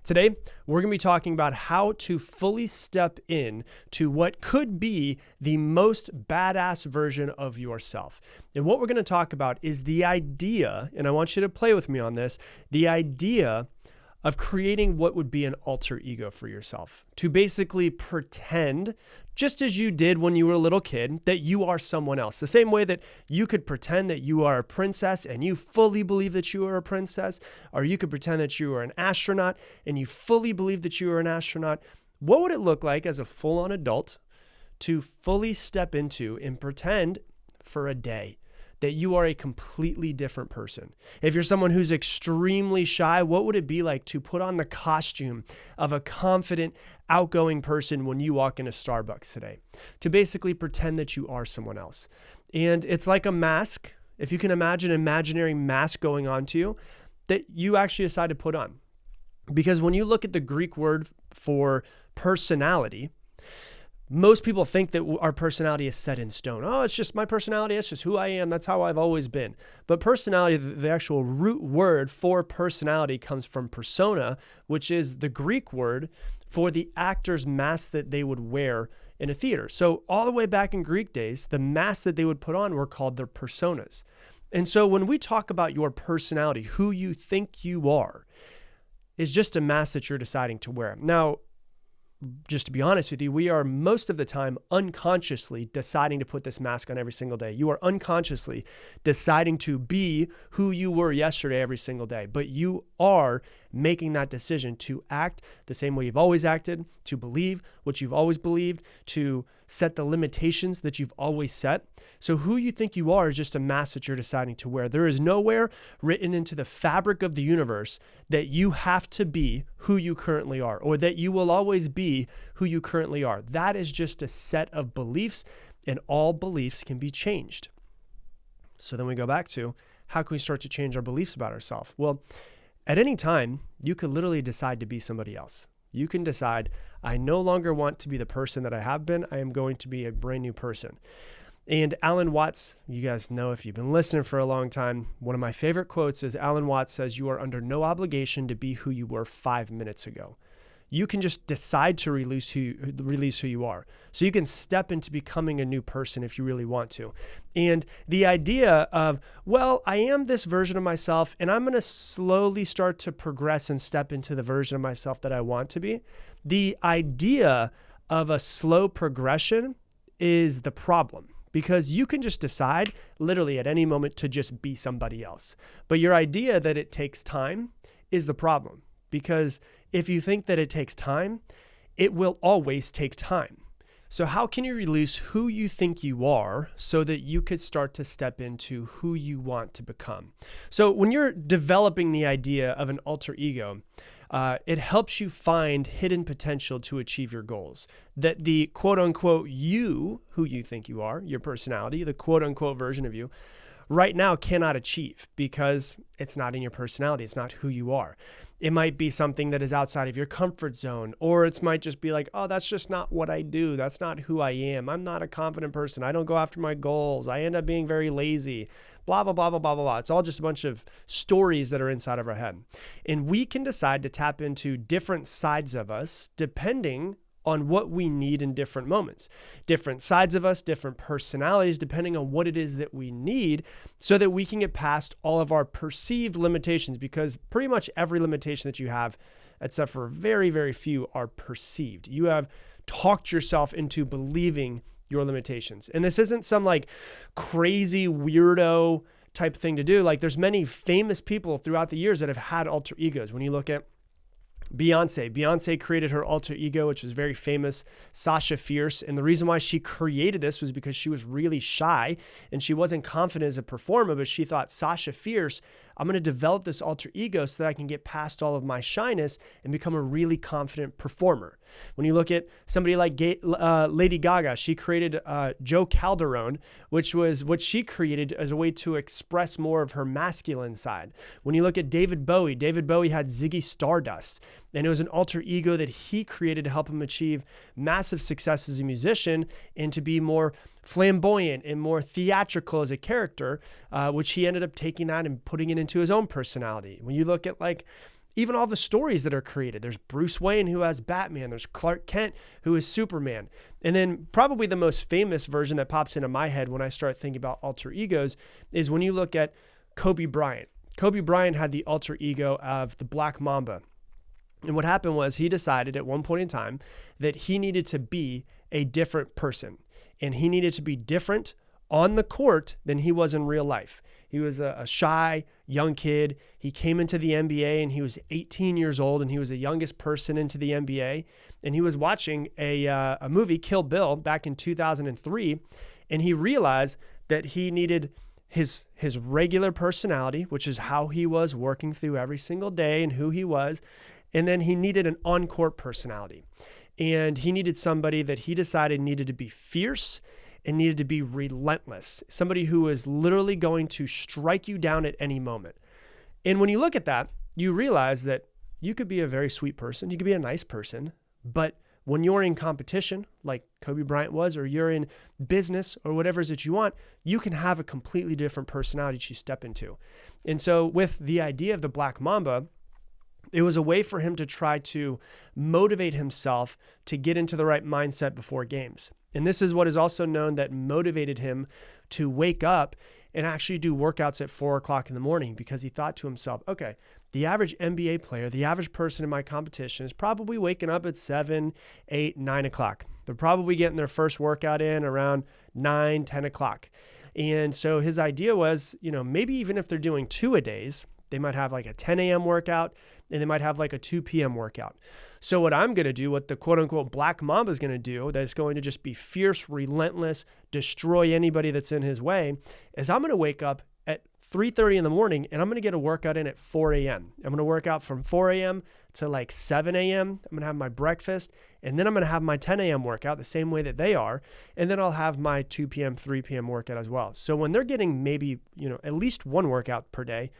Today, we're going to be talking about how to fully step in to what could be the most badass version of yourself. And what we're going to talk about is the idea, and I want you to play with me on this, the idea of creating what would be an alter ego for yourself. To basically pretend, just as you did when you were a little kid, that you are someone else. The same way that you could pretend that you are a princess and you fully believe that you are a princess, or you could pretend that you are an astronaut and you fully believe that you are an astronaut. What would it look like as a full-on adult to fully step into and pretend for a day that you are a completely different person? If you're someone who's extremely shy, what would it be like to put on the costume of a confident, outgoing person when you walk into Starbucks today? To basically pretend that you are someone else. And it's like a mask, if you can imagine an imaginary mask going on to you, that you actually decide to put on. Because when you look at the Greek word for personality, most people think that our personality is set in stone. Oh, it's just my personality. It's just who I am. That's how I've always been. But personality, the actual root word for personality comes from persona, which is the Greek word for the actor's mask that they would wear in a theater. So all the way back in Greek days, the masks that they would put on were called their personas. And so when we talk about your personality, who you think you are, is just a mask that you're deciding to wear. Now, just to be honest with you, we are most of the time unconsciously deciding to put this mask on every single day. You are unconsciously deciding to be who you were yesterday every single day, but you are making that decision to act the same way you've always acted, to believe what you've always believed, to set the limitations that you've always set. So who you think you are is just a mask that you're deciding to wear. There is nowhere written into the fabric of the universe that you have to be who you currently are, or that you will always be who you currently are. That is just a set of beliefs, and all beliefs can be changed. So then we go back to, how can we start to change our beliefs about ourselves? Well, at any time, you could literally decide to be somebody else. You can decide, I no longer want to be the person that I have been. I am going to be a brand new person. And Alan Watts, you guys know if you've been listening for a long time, one of my favorite quotes is Alan Watts says, "You are under no obligation to be who you were 5 minutes ago." You can just decide to release who you are. So you can step into becoming a new person if you really want to. And the idea of, well, I am this version of myself and I'm going to slowly start to progress and step into the version of myself that I want to be. The idea of a slow progression is the problem, because you can just decide literally at any moment to just be somebody else. But your idea that it takes time is the problem, because if you think that it takes time, it will always take time. So how can you release who you think you are so that you could start to step into who you want to become? So when you're developing the idea of an alter ego, it helps you find hidden potential to achieve your goals. That the quote unquote you, who you think you are, your personality, the quote unquote version of you, right now cannot achieve because it's not in your personality. It's not who you are. It might be something that is outside of your comfort zone, or it might just be like, oh, that's just not what I do. That's not who I am. I'm not a confident person. I don't go after my goals. I end up being very lazy, blah, blah, blah, blah, blah, blah, blah. It's all just a bunch of stories that are inside of our head. And we can decide to tap into different sides of us depending on what we need in different moments. Different sides of us, different personalities, depending on what it is that we need so that we can get past all of our perceived limitations, because pretty much every limitation that you have, except for very, very few, are perceived. You have talked yourself into believing your limitations. And this isn't some like crazy weirdo type thing to do. Like there's many famous people throughout the years that have had alter egos. When you look at Beyonce created her alter ego, which was very famous, Sasha Fierce. And the reason why she created this was because she was really shy and she wasn't confident as a performer, but she thought, Sasha Fierce, I'm going to develop this alter ego so that I can get past all of my shyness and become a really confident performer. When you look at somebody like Lady Gaga, she created Joe Calderone, which was what she created as a way to express more of her masculine side. When you look at David Bowie had Ziggy Stardust, and it was an alter ego that he created to help him achieve massive success as a musician and to be more flamboyant and more theatrical as a character, which he ended up taking that and putting it into his own personality. When you look at like even all the stories that are created. There's Bruce Wayne who has Batman. There's Clark Kent who is Superman. And then probably the most famous version that pops into my head when I start thinking about alter egos is when you look at Kobe Bryant. Kobe Bryant had the alter ego of the Black Mamba. And what happened was he decided at one point in time that he needed to be a different person. And he needed to be different on the court than he was in real life. He was a shy young kid. He came into the NBA and he was 18 years old and he was the youngest person into the NBA. And he was watching a movie, Kill Bill, back in 2003. And he realized that he needed his regular personality, which is how he was working through every single day and who he was. And then he needed an on-court personality. And he needed somebody that he decided needed to be fierce and needed to be relentless, somebody who is literally going to strike you down at any moment. And when you look at that, you realize that you could be a very sweet person, you could be a nice person, but when you're in competition, like Kobe Bryant was, or you're in business or whatever it is that you want, you can have a completely different personality that you step into. And so with the idea of the Black Mamba, it was a way for him to try to motivate himself to get into the right mindset before games. And this is what is also known that motivated him to wake up and actually do workouts at 4 o'clock in the morning, because he thought to himself, okay, the average NBA player, the average person in my competition is probably waking up at 7, 8, 9 o'clock. They're probably getting their first workout in around 9, 10 o'clock. And so his idea was, maybe even if they're doing 2-a-days, they might have like a 10 a.m. workout and they might have like a 2 p.m. workout. So what I'm going to do, what the quote unquote Black Mamba is going to do, that's going to just be fierce, relentless, destroy anybody that's in his way, is I'm going to wake up at 3:30 in the morning and I'm going to get a workout in at 4 a.m. I'm going to work out from 4 a.m. to like 7 a.m. I'm going to have my breakfast and then I'm going to have my 10 a.m. workout the same way that they are. And then I'll have my 2 p.m., 3 p.m. workout as well. So when they're getting maybe, at least one workout per day,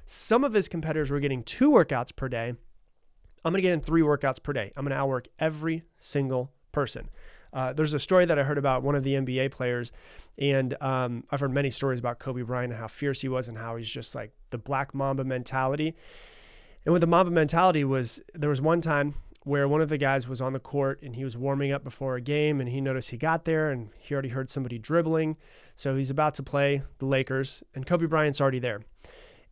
some of his competitors were getting 2 workouts per day. I'm going to get in 3 workouts per day. I'm going to outwork every single person. There's a story that I heard about one of the NBA players, and I've heard many stories about Kobe Bryant and how fierce he was and how he's just like the Black Mamba mentality. And with the Mamba mentality there was one time where one of the guys was on the court and he was warming up before a game, and he noticed he got there and he already heard somebody dribbling. So he's about to play the Lakers and Kobe Bryant's already there.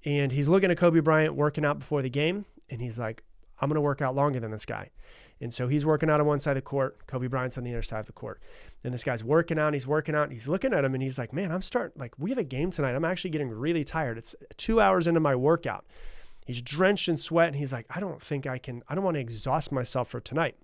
And he's looking at Kobe Bryant working out before the game, and he's like, I'm going to work out longer than this guy. And so he's working out on one side of the court. Kobe Bryant's on the other side of the court. And this guy's working out, and he's looking at him, and he's like, man, we have a game tonight. I'm actually getting really tired. It's 2 hours into my workout. He's drenched in sweat, and he's like, I don't want to exhaust myself for tonight.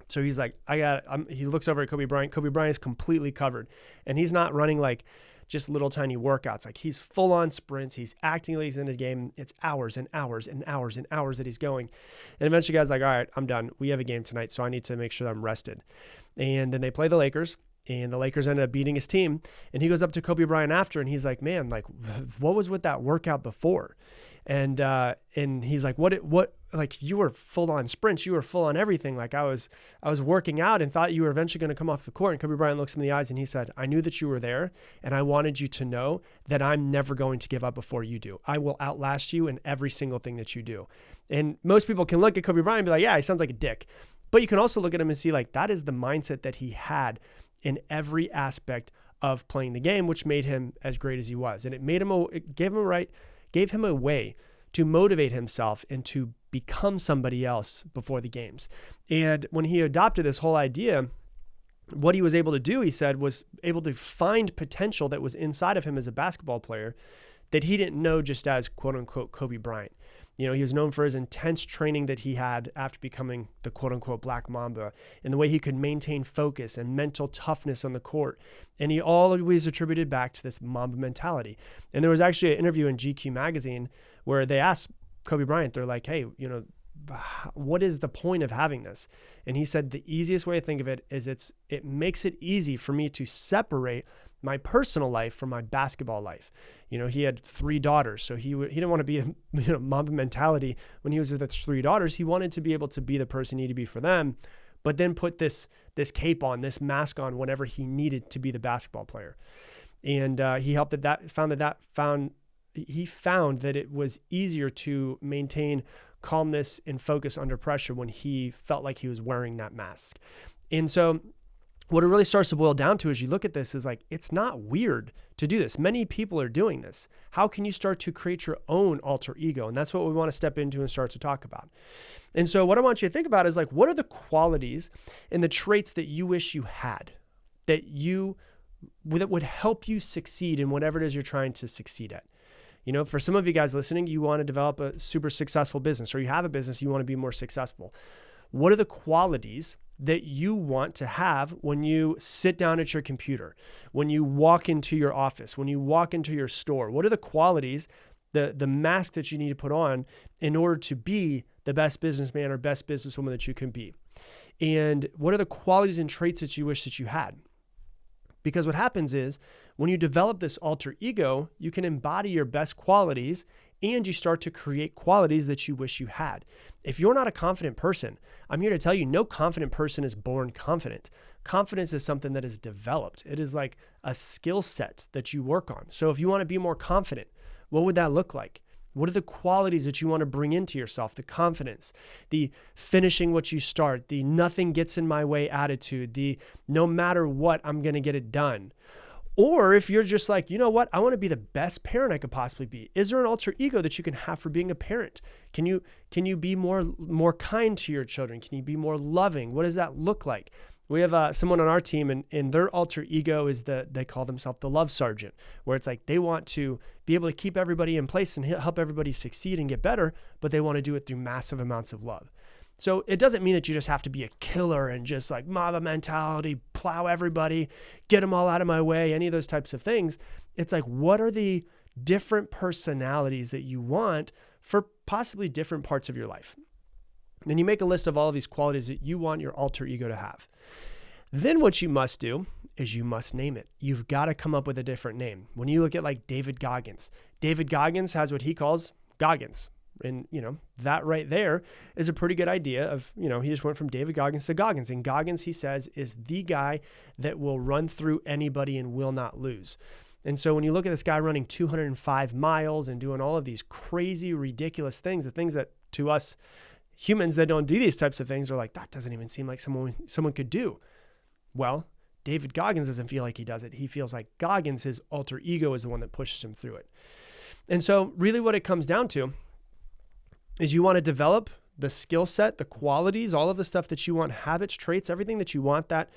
So he's like, he looks over at Kobe Bryant. Kobe Bryant is completely covered, and he's not running like just little tiny workouts. Like he's full on sprints. He's acting like he's in a game. It's hours and hours and hours and hours that he's going. And eventually guy's like, all right, I'm done. We have a game tonight, so I need to make sure that I'm rested. And then they play the Lakers, and the Lakers ended up beating his team. And he goes up to Kobe Bryant after, and he's like, man, like what was with that workout before? And he's like, what, like you were full on sprints, you were full on everything. Like I was working out and thought you were eventually going to come off the court. And Kobe Bryant looks him in the eyes and he said, I knew that you were there, and I wanted you to know that I'm never going to give up before you do. I will outlast you in every single thing that you do. And most people can look at Kobe Bryant and be like, yeah, he sounds like a dick. But you can also look at him and see like that is the mindset that he had in every aspect of playing the game, which made him as great as he was. And it gave him a way to motivate himself and to become somebody else before the games. And when he adopted this whole idea, what he was able to do, he said, was able to find potential that was inside of him as a basketball player that he didn't know just as quote unquote Kobe Bryant. He was known for his intense training that he had after becoming the quote unquote Black Mamba, and the way he could maintain focus and mental toughness on the court. And he always attributed back to this Mamba mentality. And there was actually an interview in GQ magazine where they asked Kobe Bryant, they're like, hey, what is the point of having this? And he said, the easiest way to think of it is it makes it easy for me to separate my personal life from my basketball life. He had 3 daughters, so he didn't want to be a Mamba mentality when he was with his 3 daughters. He wanted to be able to be the person he needed to be for them, but then put this cape on, this mask on whenever he needed to be the basketball player. And he found that it was easier to maintain calmness and focus under pressure when he felt like he was wearing that mask. And so what it really starts to boil down to as you look at this is like, it's not weird to do this. Many people are doing this. How can you start to create your own alter ego? And that's what we want to step into and start to talk about. And so what I want you to think about is like, what are the qualities and the traits that you wish you had that would help you succeed in whatever it is you're trying to succeed at? You know, for some of you guys listening, you want to develop a super successful business, or you have a business, you want to be more successful. What are the qualities that you want to have when you sit down at your computer, when you walk into your office, when you walk into your store? What are the qualities, the mask that you need to put on in order to be the best businessman or best businesswoman that you can be? And what are the qualities and traits that you wish that you had? Because what happens is when you develop this alter ego, you can embody your best qualities and you start to create qualities that you wish you had. If you're not a confident person, I'm here to tell you, no confident person is born confident. Confidence is something that is developed. It is like a skill set that you work on. So if you want to be more confident, what would that look like? What are the qualities that you want to bring into yourself? The confidence, the finishing what you start, the nothing gets in my way attitude, the no matter what, I'm going to get it done. Or if you're just like, you know what, I want to be the best parent I could possibly be. Is there an alter ego that you can have for being a parent? Can you be more kind to your children? Can you be more loving? What does that look like? We have someone on our team and their alter ego is they call themselves the love sergeant, where it's like they want to be able to keep everybody in place and help everybody succeed and get better, but they want to do it through massive amounts of love. So it doesn't mean that you just have to be a killer and just like Mamba mentality, plow everybody, get them all out of my way, any of those types of things. It's like, what are the different personalities that you want for possibly different parts of your life? Then you make a list of all of these qualities that you want your alter ego to have. Then what you must do is you must name it. You've got to come up with a different name. When you look at like David Goggins has what he calls Goggins. And, that right there is a pretty good idea of, he just went from David Goggins to Goggins. And Goggins, he says, is the guy that will run through anybody and will not lose. And so when you look at this guy running 205 miles and doing all of these crazy, ridiculous things, the things that to us humans that don't do these types of things are like, that doesn't even seem like someone could do. Well, David Goggins doesn't feel like he does it. He feels like Goggins, his alter ego, is the one that pushes him through it. And so really what it comes down to is you want to develop the skill set, the qualities, all of the stuff that you want, habits, traits, everything that you want that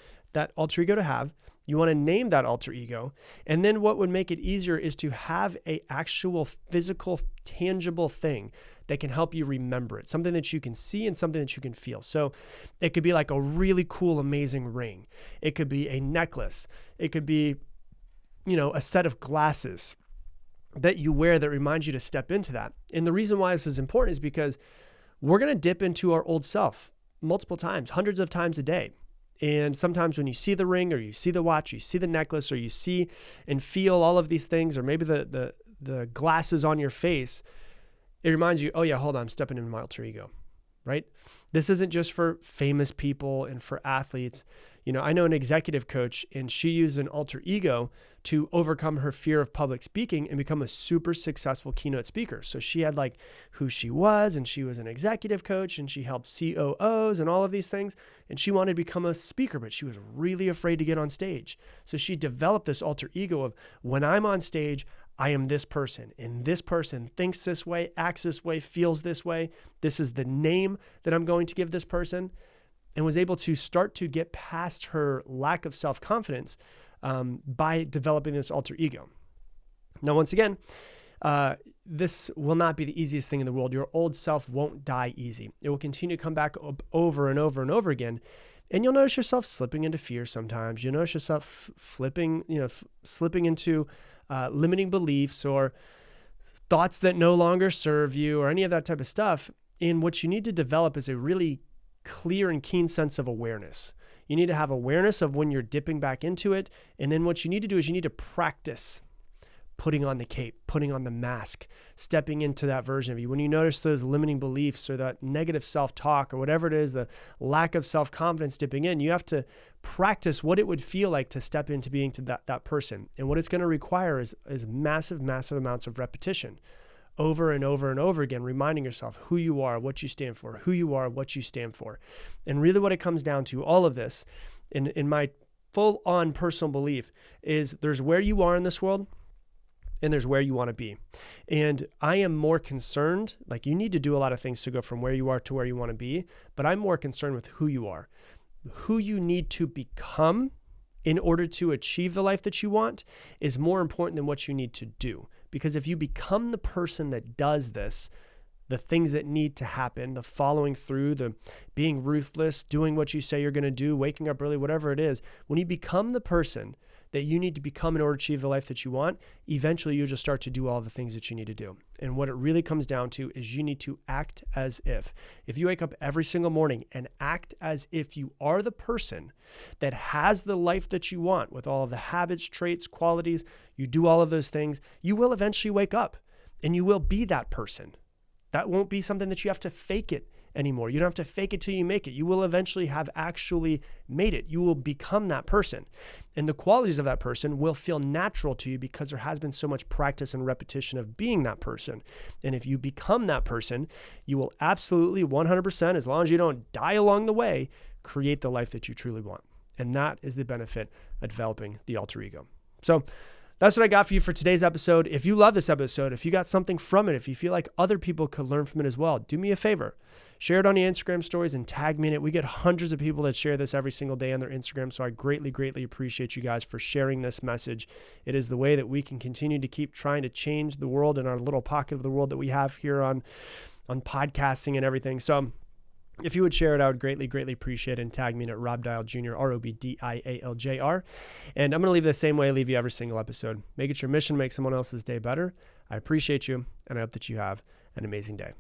alter ego to have. You want to name that alter ego. And then what would make it easier is to have a actual physical, tangible thing that can help you remember it, something that you can see and something that you can feel. So it could be like a really cool, amazing ring. It could be a necklace. It could be, a set of glasses that you wear that reminds you to step into that. And the reason why this is important is because we're going to dip into our old self multiple times, hundreds of times a day. And sometimes when you see the ring or you see the watch, you see the necklace, or you see and feel all of these things, or maybe the glasses on your face, it reminds you, oh yeah, hold on, I'm stepping into my alter ego, right? This isn't just for famous people and for athletes. I know an executive coach, and she used an alter ego to overcome her fear of public speaking and become a super successful keynote speaker. So she had like who she was, and she was an executive coach, and she helped COOs and all of these things. And she wanted to become a speaker, but she was really afraid to get on stage. So she developed this alter ego of, when I'm on stage, I am this person, and this person thinks this way, acts this way, feels this way. This is the name that I'm going to give this person. And was able to start to get past her lack of self-confidence by developing this alter ego. Now, once again, this will not be the easiest thing in the world. Your old self won't die easy. It will continue to come back over and over and over again. And you'll notice yourself slipping into fear sometimes. You'll notice yourself slipping into limiting beliefs or thoughts that no longer serve you or any of that type of stuff. And what you need to develop is a really clear and keen sense of awareness. You need to have awareness of when you're dipping back into it. And then what you need to do is you need to practice putting on the cape, putting on the mask, stepping into that version of you. When you notice those limiting beliefs or that negative self-talk or whatever it is, the lack of self-confidence dipping in, you have to practice what it would feel like to step into being to that person. And what it's going to require is massive, massive amounts of repetition over and over and over again, reminding yourself who you are, what you stand for, who you are, what you stand for. And really what it comes down to, all of this, in my full-on personal belief, is there's where you are in this world, and there's where you want to be. And I am more concerned, like, you need to do a lot of things to go from where you are to where you want to be, but I'm more concerned with who you are, who you need to become in order to achieve the life that you want is more important than what you need to do. Because if you become the person that does this, the things that need to happen, the following through, the being ruthless, doing what you say you're going to do, waking up early, whatever it is, when you become the person that you need to become in order to achieve the life that you want, eventually you'll just start to do all the things that you need to do. And what it really comes down to is you need to act as if. If you wake up every single morning and act as if you are the person that has the life that you want with all of the habits, traits, qualities, you do all of those things, you will eventually wake up and you will be that person. That won't be something that you have to fake it anymore. You don't have to fake it till you make it. You will eventually have actually made it. You will become that person. And the qualities of that person will feel natural to you because there has been so much practice and repetition of being that person. And if you become that person, you will absolutely 100%, as long as you don't die along the way, create the life that you truly want. And that is the benefit of developing the alter ego. So that's what I got for you for today's episode. If you love this episode, if you got something from it, if you feel like other people could learn from it as well, do me a favor. Share it on your Instagram stories and tag me in it. We get hundreds of people that share this every single day on their Instagram, so I greatly, greatly appreciate you guys for sharing this message. It is the way that we can continue to keep trying to change the world in our little pocket of the world that we have here on podcasting and everything. So if you would share it, I would greatly, greatly appreciate it, and tag me in at Rob Dial Jr., ROBDIALJR. And I'm going to leave the same way I leave you every single episode. Make it your mission to make someone else's day better. I appreciate you, and I hope that you have an amazing day.